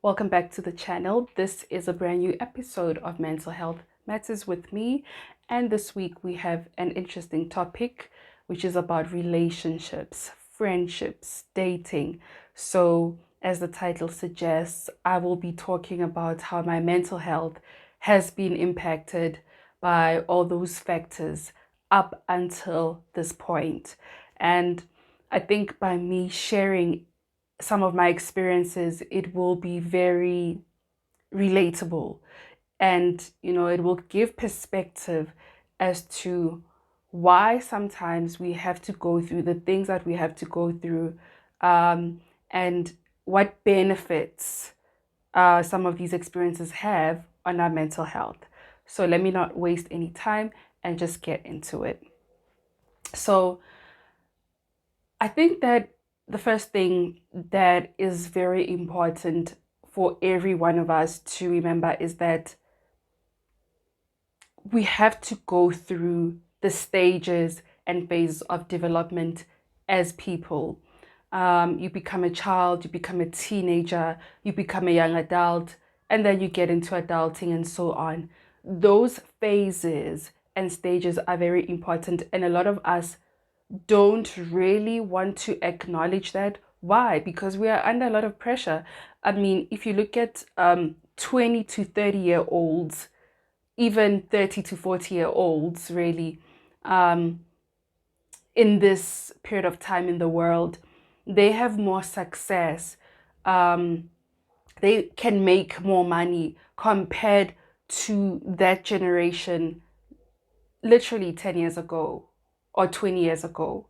Welcome back to the channel. This is a brand new episode of Mental Health Matters with me, and this week we have an interesting topic which is about relationships, friendships, dating. So, as the title suggests, I will be talking about how my mental health has been impacted by all those factors up until this point. And I think by me sharing some of my experiences, it will be very relatable, and it will give perspective as to why sometimes we have to go through the things that we have to go through, and what benefits some of these experiences have on our mental health. So let me not waste any time and just get into it. So I think that the first thing that is very important for every one of us to remember is that we have to go through the stages and phases of development as people. You become a child, you become a teenager, you become a young adult, and then you get into adulting and so on. Those phases and stages are very important, and a lot of us don't really want to acknowledge that. Why? Because we are under a lot of pressure. I mean, if you look at 20 to 30-year-olds, even 30 to 40-year-olds, really, in this period of time in the world, they have more success. They can make more money compared to that generation literally 10 years ago or 20 years ago.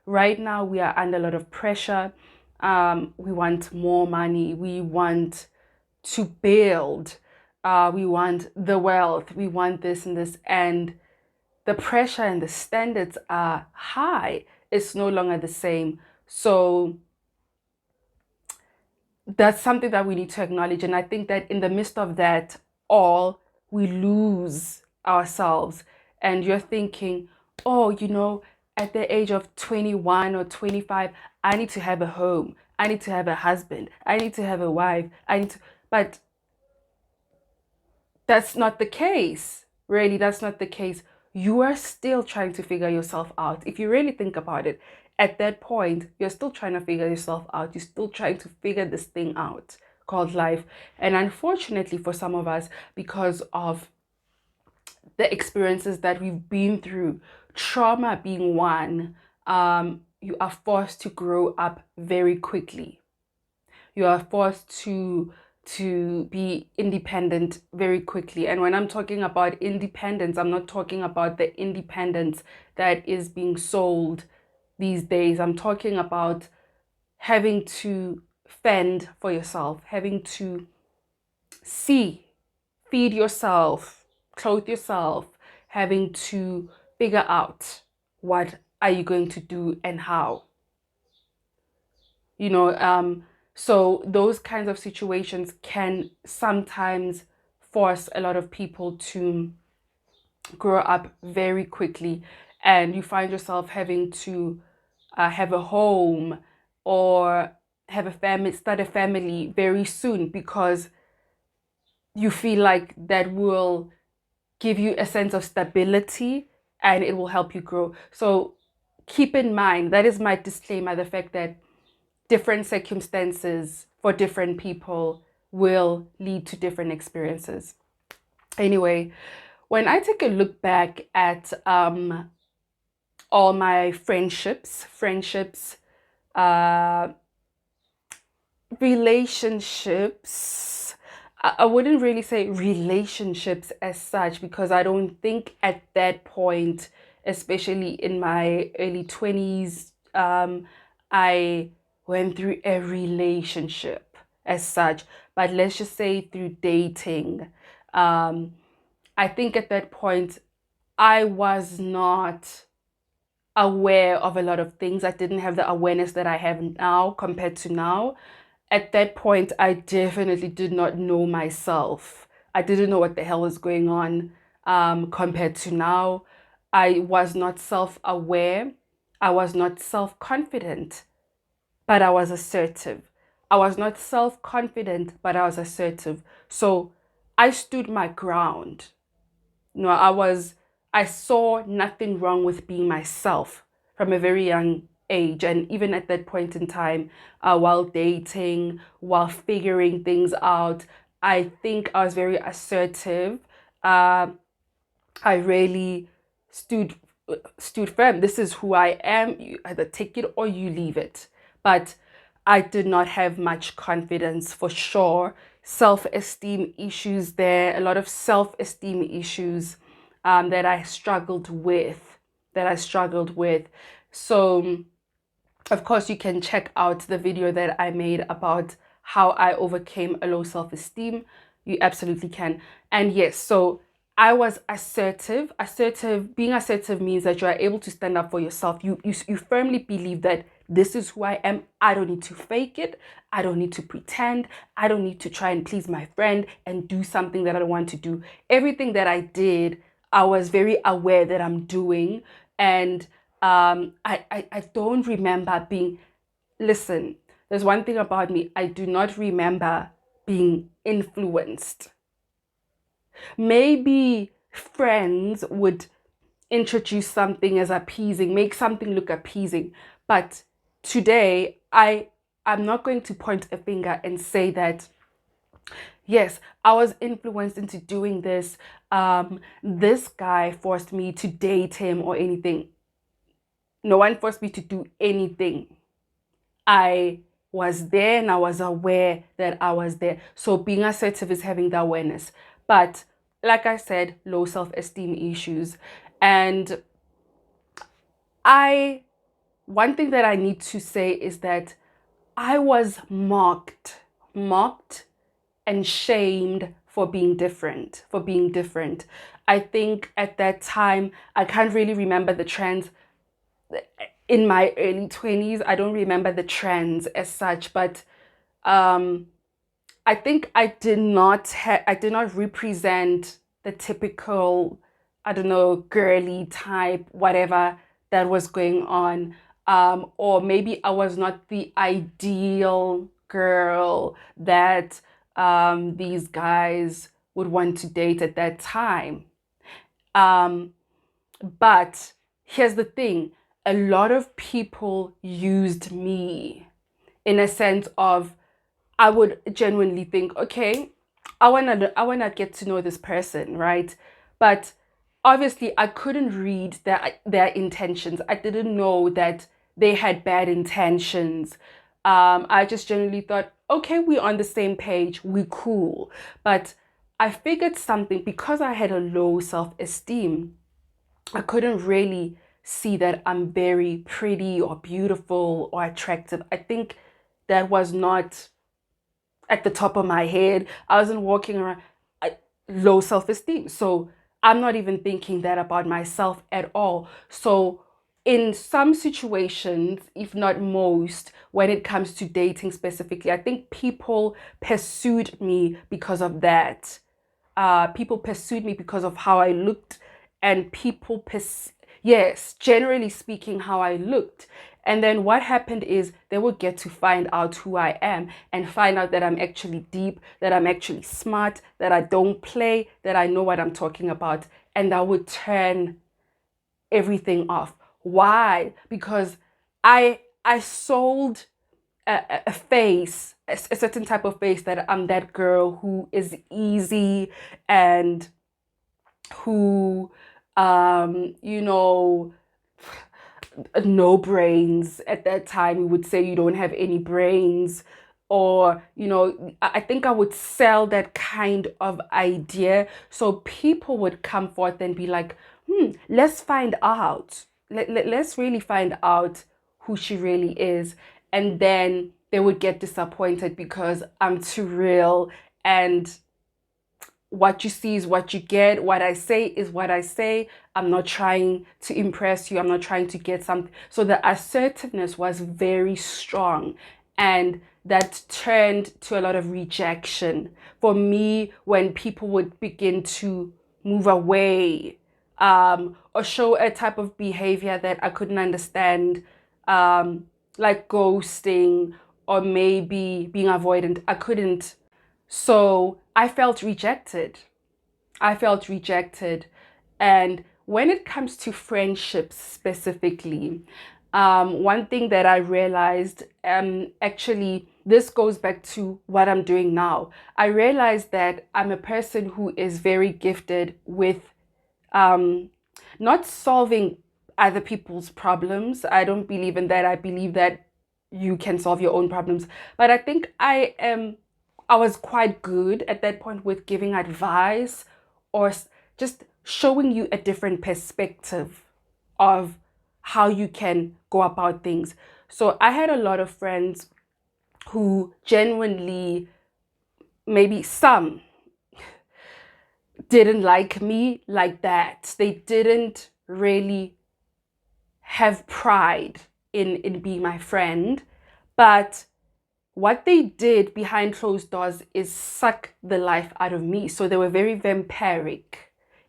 Right now, we are under a lot of pressure. We want more money. We want to build. We want the wealth. We want this and this. And the pressure and the standards are high. It's no longer the same. So that's something that we need to acknowledge. And I think that in the midst of that all, we lose ourselves. And you're thinking, oh, at the age of 21 or 25, I need to have a home. I need to have a husband. I need to have a wife. But that's not the case. Really, that's not the case. You are still trying to figure yourself out. If you really think about it, at that point, you're still trying to figure yourself out. You're still trying to figure this thing out called life. And unfortunately, for some of us, because of the experiences that we've been through, trauma being one, you are forced to grow up very quickly. You are forced to be independent very quickly. And when I'm talking about independence, I'm not talking about the independence that is being sold these days. I'm talking about having to fend for yourself, having to feed yourself, clothe yourself, having to figure out what are you going to do and how. So those kinds of situations can sometimes force a lot of people to grow up very quickly, and you find yourself having to have a home or have a family, start a family very soon, because you feel like that will give you a sense of stability and it will help you grow. So keep in mind, that is my disclaimer, the fact that different circumstances for different people will lead to different experiences. Anyway, when I take a look back at all my friendships, relationships, I wouldn't really say relationships as such, because I don't think at that point, especially in my early 20s, I went through a relationship as such. But let's just say through dating. I think at that point, I was not aware of a lot of things. I didn't have the awareness that I have now compared to now. At that point, I definitely did not know myself. I didn't know what the hell was going on, compared to now. I was not self-aware. I was not self-confident, but I was assertive. I was not self-confident, but I was assertive. So I stood my ground. You know, I saw nothing wrong with being myself from a very young age. And even at that point in time, while dating, while figuring things out, I think I was very assertive. Uh, I really stood stood firm. This is who I am. You either take it or you leave it. But I did not have much confidence for sure. Self-esteem issues there, a lot of self-esteem issues that I struggled with, So, of course, you can check out the video that I made about how I overcame a low self-esteem. You absolutely can. And yes, so I was assertive. Being assertive means that you are able to stand up for yourself. You firmly believe that this is who I am. I don't need to fake it. I don't need to pretend. I don't need to try and please my friend and do something that I don't want to do. Everything that I did, I was very aware that I'm doing. And I don't remember being, listen, there's one thing about me, I do not remember being influenced. Maybe friends would introduce something as appeasing, make something look appeasing. But today, I'm not going to point a finger and say that, yes, I was influenced into doing this. This guy forced me to date him or anything. No one forced me to do anything. I was there and I was aware that I was there. So being assertive is having the awareness. But like I said, low self-esteem issues. And one thing that I need to say is that I was mocked and shamed for being different. I think at that time, I can't really remember the trends in my early 20s. I don't remember the trends as such, but um, I think I did not represent the typical, I don't know, girly type, whatever that was going on. Or maybe I was not the ideal girl that these guys would want to date at that time. Um, but here's the thing, a lot of people used me in a sense of, I would genuinely think, okay, I wanna get to know this person, right? But obviously I couldn't read their intentions. I didn't know that they had bad intentions. I just genuinely thought, okay, we're on the same page, we're cool. But I figured something, because I had a low self-esteem, I couldn't really see that I'm very pretty or beautiful or attractive. I think that was not at the top of my head. I wasn't walking around low self-esteem. So I'm not even thinking that about myself at all. So in some situations, if not most, when it comes to dating specifically, I think people pursued me because of that. People pursued me because of how I looked, and yes, generally speaking, how I looked. And then what happened is they would get to find out who I am and find out that I'm actually deep, that I'm actually smart, that I don't play, that I know what I'm talking about. And I would turn everything off. Why? Because I sold a face, a certain type of face, that I'm that girl who is easy and who, you know, no brains. At that time, we would say you don't have any brains. Or, I think I would sell that kind of idea. So people would come forth and be like, let's find out. Let's really find out who she really is. And then they would get disappointed because I'm too real, and what you see is what you get. What I say is what I say. I'm not trying to impress you. I'm not trying to get something. So the assertiveness was very strong. And that turned to a lot of rejection for me when people would begin to move away, or show a type of behavior that I couldn't understand, like ghosting or maybe being avoidant. I couldn't. So I felt rejected. I felt rejected. And when it comes to friendships specifically, one thing that I realized, actually, this goes back to what I'm doing now. I realized that I'm a person who is very gifted with um, not solving other people's problems. I don't believe in that. I believe that you can solve your own problems. But I think I was quite good at that point with giving advice or just showing you a different perspective of how you can go about things. So I had a lot of friends who genuinely, maybe some, didn't like me like that. They didn't really have pride in being my friend, but what they did behind closed doors is suck the life out of me. So they were very vampiric,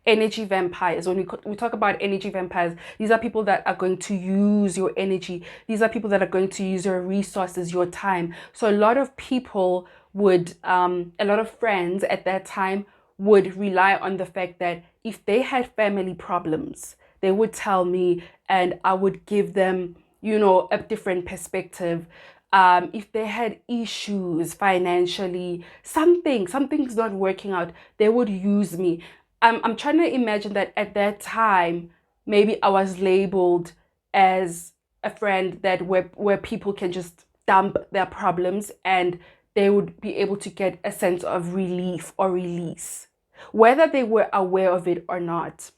energy vampires. When we talk about energy vampires, these are people that are going to use your energy. These are people that are going to use your resources, your time. So a lot of people would, a lot of friends at that time would rely on the fact that if they had family problems, they would tell me and I would give them, a different perspective. If they had issues financially, something's not working out, they would use me. I'm trying to imagine that at that time, maybe I was labeled as a friend that where people can just dump their problems and they would be able to get a sense of relief or release, whether they were aware of it or not.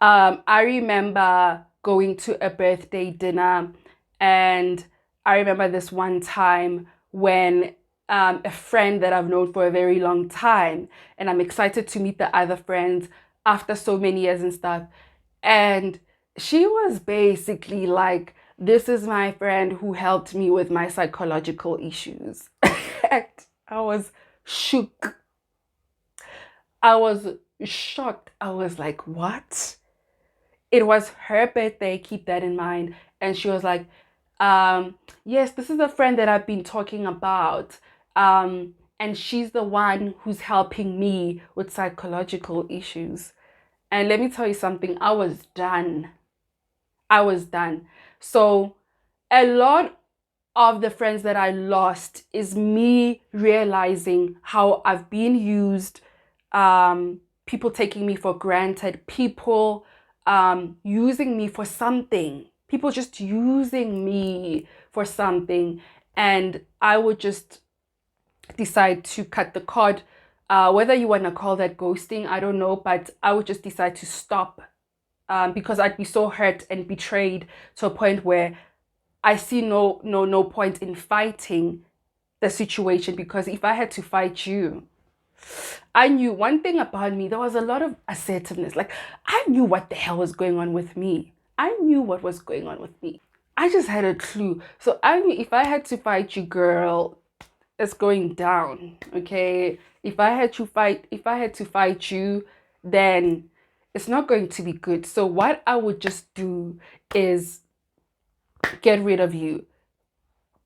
I remember going to a birthday dinner, and I remember this one time when a friend that I've known for a very long time, and I'm excited to meet the other friends after so many years and stuff. And she was basically like, "This is my friend who helped me with my psychological issues." And I was shook. I was shocked. I was like, "What?" It was her birthday, keep that in mind. And she was like, yes, this is a friend that I've been talking about. And she's the one who's helping me with psychological issues. And let me tell you something, I was done. I was done. So a lot of the friends that I lost is me realizing how I've been used, people taking me for granted, people using me for something, people just using me for something. And I would just decide to cut the cord. Whether you want to call that ghosting, I don't know, but I would just decide to stop, because I'd be so hurt and betrayed to a point where I see no point in fighting the situation, because if I had to fight you, I knew one thing about me, there was a lot of assertiveness. Like, I knew what the hell was going on with me. I knew what was going on with me. I just had a clue. So I knew if I had to fight you, girl, it's going down. Okay. If I had to fight you, then it's not going to be good. So what I would just do is get rid of you.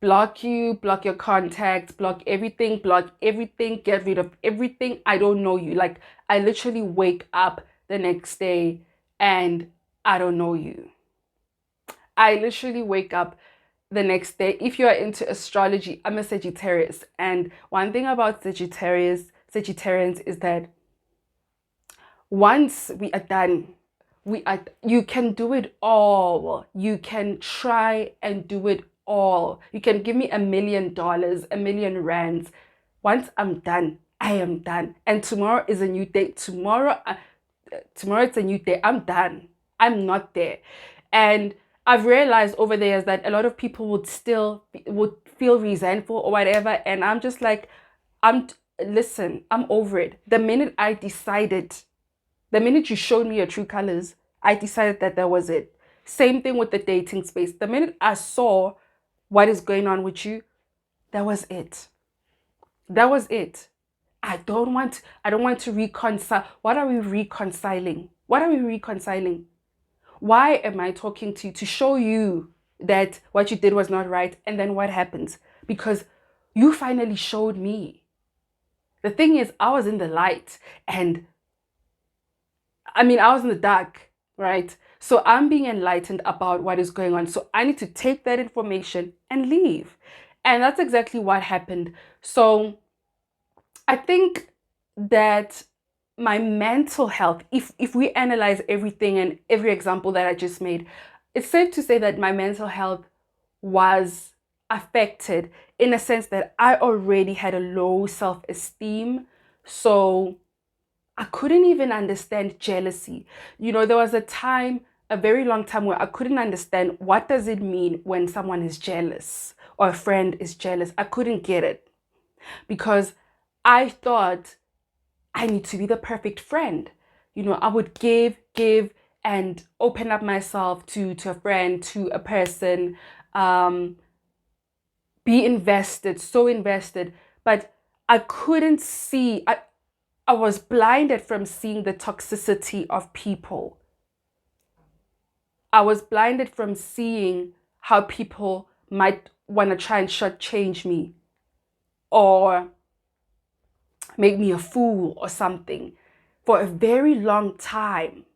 Block you, block your contacts, block everything, get rid of everything. I don't know you. Like, I literally wake up the next day and I don't know you. I literally wake up the next day. If you are into astrology, I'm a Sagittarius. And one thing about Sagittarians is that once we are done, you can do it all. You can try and do it all. You can give me $1 million, a million rands. Once I'm done, I am done. And tomorrow is a new day. Tomorrow it's a new day. I'm done. I'm not there. And I've realized over the years that a lot of people would feel resentful or whatever. And I'm just like, listen, I'm over it. The minute you showed me your true colors, I decided that that was it. Same thing with the dating space. The minute I saw what is going on with you, that was it. That was it. I don't want to reconcile. What are we reconciling? What are we reconciling? Why am I talking to you? To show you that what you did was not right. And then what happens? Because you finally showed me. The thing is, I was in the light, and I was in the dark, right? So I'm being enlightened about what is going on. So I need to take that information and leave. And that's exactly what happened. So I think that my mental health, if we analyze everything and every example that I just made, it's safe to say that my mental health was affected in a sense that I already had a low self-esteem. So I couldn't even understand jealousy. There was a time, a very long time, where I couldn't understand what does it mean when someone is jealous or a friend is jealous. I couldn't get it because I thought I need to be the perfect friend. I would give, and open up myself to a friend, to a person, be invested, so invested. But I couldn't see, I was blinded from seeing the toxicity of people. I was blinded from seeing how people might want to try and shortchange me or make me a fool or something for a very long time.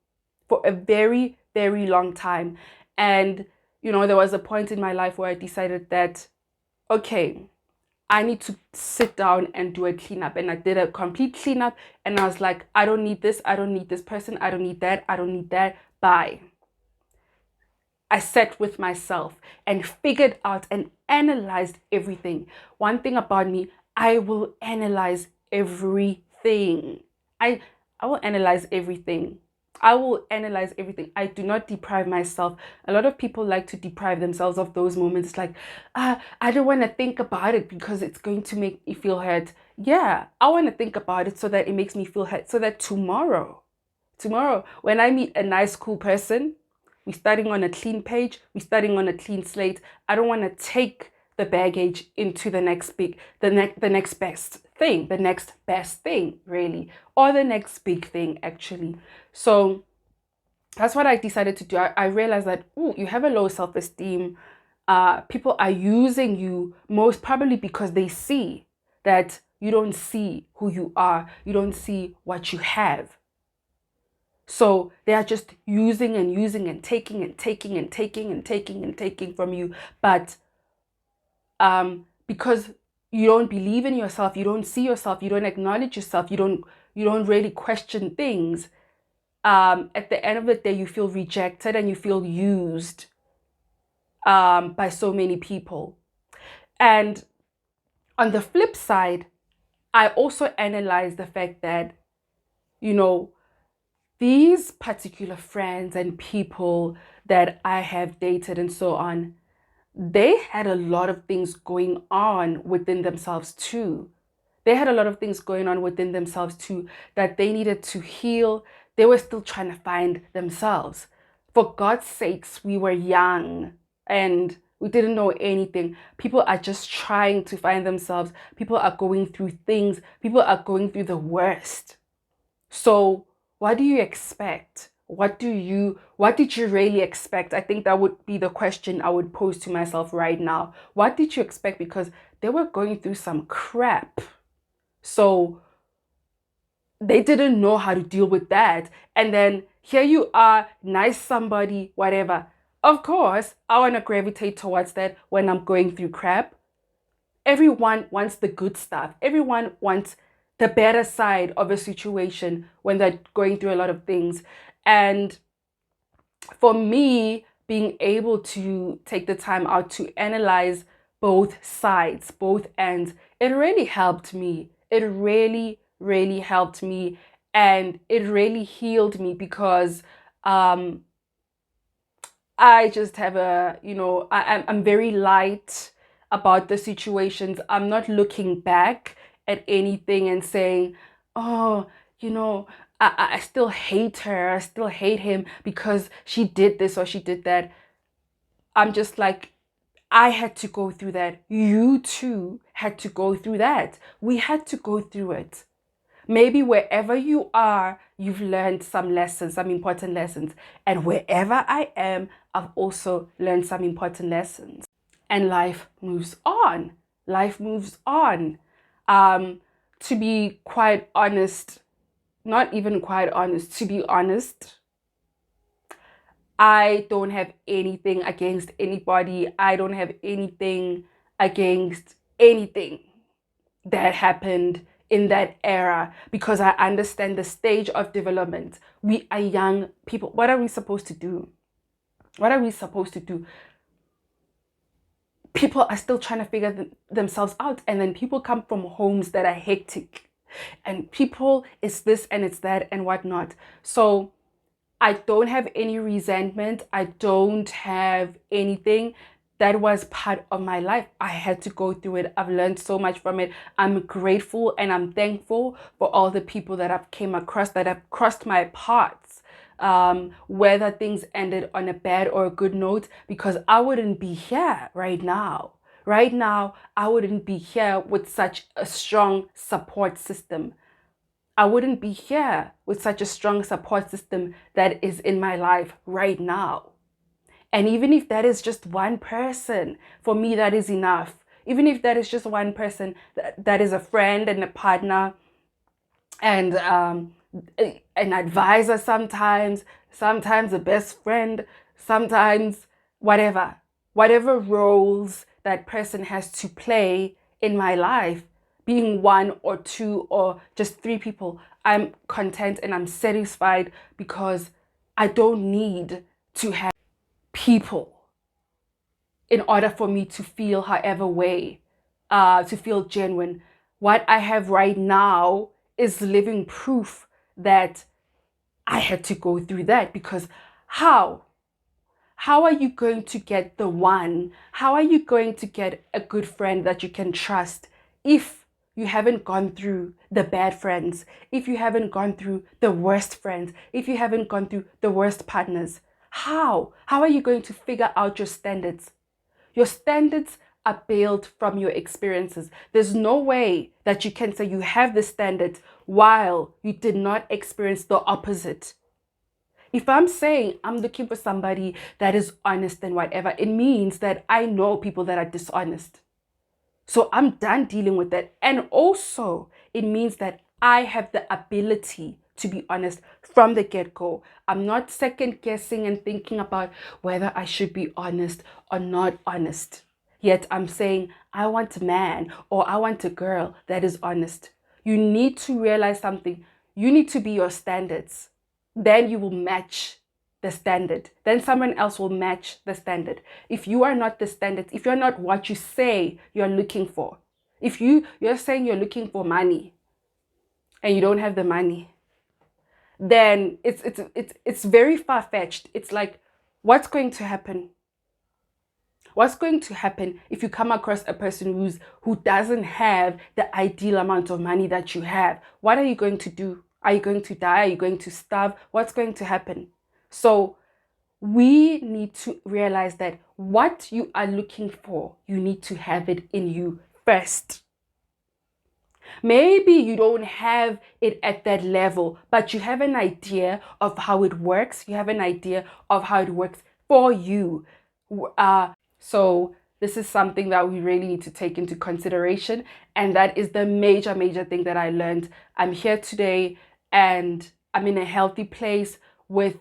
For a very, very long time. And, there was a point in my life where I decided that, okay, I need to sit down and do a cleanup. And I did a complete cleanup. And I was like, I don't need this. I don't need this person. I don't need that. I don't need that. Bye. I sat with myself and figured out and analyzed everything. One thing about me, I will analyze everything. I I will analyze everything. I will analyze everything. I do not deprive myself. A lot of people like to deprive themselves of those moments. Like, I don't want to think about it because it's going to make me feel hurt. Yeah, I want to think about it so that it makes me feel hurt. So that tomorrow, when I meet a nice, cool person, we're starting on a clean page, we're starting on a clean slate. I don't want to take the baggage into the next best thing, really, or the next big thing, actually. So that's what I decided to do. I realized that, you have a low self-esteem. People are using you most probably because they see that you don't see who you are, you don't see what you have. So they are just using and using and taking and taking and taking and taking and taking from you. But because you don't believe in yourself, you don't see yourself, you don't acknowledge yourself, you don't really question things. At the end of the day, you feel rejected and you feel used by so many people. And on the flip side, I also analyze the fact that, you know, these particular friends and people that I have dated and so on, they had a lot of things going on within themselves too. They had a lot of things going on within themselves too that they needed to heal. They were still trying to find themselves. For God's sakes, we were young and we didn't know anything. People are just trying to find themselves. People are going through things. People are going through the worst. So, what do you expect? What did you really expect? I think that would be the question I would pose to myself right now. What did you expect? Because they were going through some crap. So they didn't know how to deal with that. And then here you are, nice somebody, whatever. Of course, I want to gravitate towards that when I'm going through crap. Everyone wants the good stuff. Everyone wants the better side of a situation when they're going through a lot of things. And for me, being able to take the time out to analyze both sides, both ends, it really helped me. It really, really helped me. And it really healed me because I just have I'm very light about the situations. I'm not looking back at anything and saying, oh, you know, I still hate her. I still hate him because she did this or she did that. I'm just like, I had to go through that. You too had to go through that. We had to go through it. Maybe wherever you are, you've learned some lessons, some important lessons. And wherever I am, I've also learned some important lessons. And life moves on. Life moves on. To be quite honest, not even quite honest, to be honest, I don't have anything against anybody. I don't have anything against anything that happened in that era, because I understand the stage of development. We are young people. What are we supposed to do? What are we supposed to do? People are still trying to figure themselves out, and then people come from homes that are hectic, and people it's this and it's that and whatnot. So I don't have any resentment. I don't have anything. That was part of my life. I had to go through it. I've learned so much from it. I'm grateful and I'm thankful for all the people that I've came across, that have crossed my paths. Whether things ended on a bad or a good note, because I wouldn't be here right now. Right now, I wouldn't be here with such a strong support system. I wouldn't be here with such a strong support system that is in my life right now. And even if that is just one person, for me, that is enough. Even if that is just one person, that is a friend and a partner and an advisor sometimes a best friend, sometimes whatever roles that person has to play in my life, being one or two or just three people, I'm content and I'm satisfied, because I don't need to have people in order for me to feel however way, to feel genuine. What I have right now is living proof that I had to go through that, because how? How are you going to get the one? How are you going to get a good friend that you can trust if you haven't gone through the bad friends, if you haven't gone through the worst friends, if you haven't gone through the worst partners? How? How are you going to figure out your standards? Your standards are built from your experiences. There's no way that you can say you have the standards while you did not experience the opposite. If I'm saying I'm looking for somebody that is honest and whatever, it means that I know people that are dishonest. So I'm done dealing with that. And also, it means that I have the ability to be honest from the get-go. I'm not second guessing and thinking about whether I should be honest or not honest. Yet I'm saying I want a man or I want a girl that is honest. You need to realize something. You need to be your standards. Then you will match the standard. Then someone else will match the standard. If you are not the standard, if you're not what you say you're looking for, if you're saying you're looking for money and you don't have the money, then it's very far-fetched. It's like, what's going to happen? What's going to happen if you come across a person who doesn't have the ideal amount of money that you have? What are you going to do? Are you going to die? Are you going to starve? What's going to happen? So we need to realize that what you are looking for, you need to have it in you first. Maybe you don't have it at that level, but you have an idea of how it works. You have an idea of how it works for you. So this is something that we really need to take into consideration. And that is the major thing that I learned. I'm here today and I'm in a healthy place with,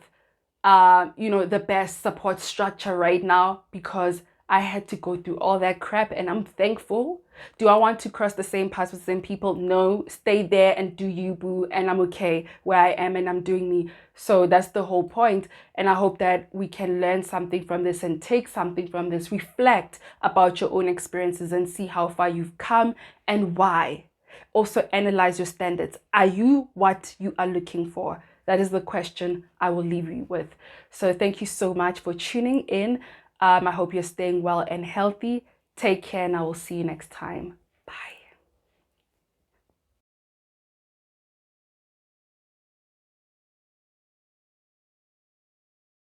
the best support structure right now, because I had to go through all that crap and I'm thankful. Do I want to cross the same paths with the same people? No, stay there and do you, boo. And I'm okay where I am and I'm doing me. So that's the whole point. And I hope that we can learn something from this and take something from this. Reflect about your own experiences and see how far you've come and why. Also analyze your standards. Are you what you are looking for? That is the question I will leave you with. So thank you so much for tuning in. I hope you're staying well and healthy. Take care and I will see you next time.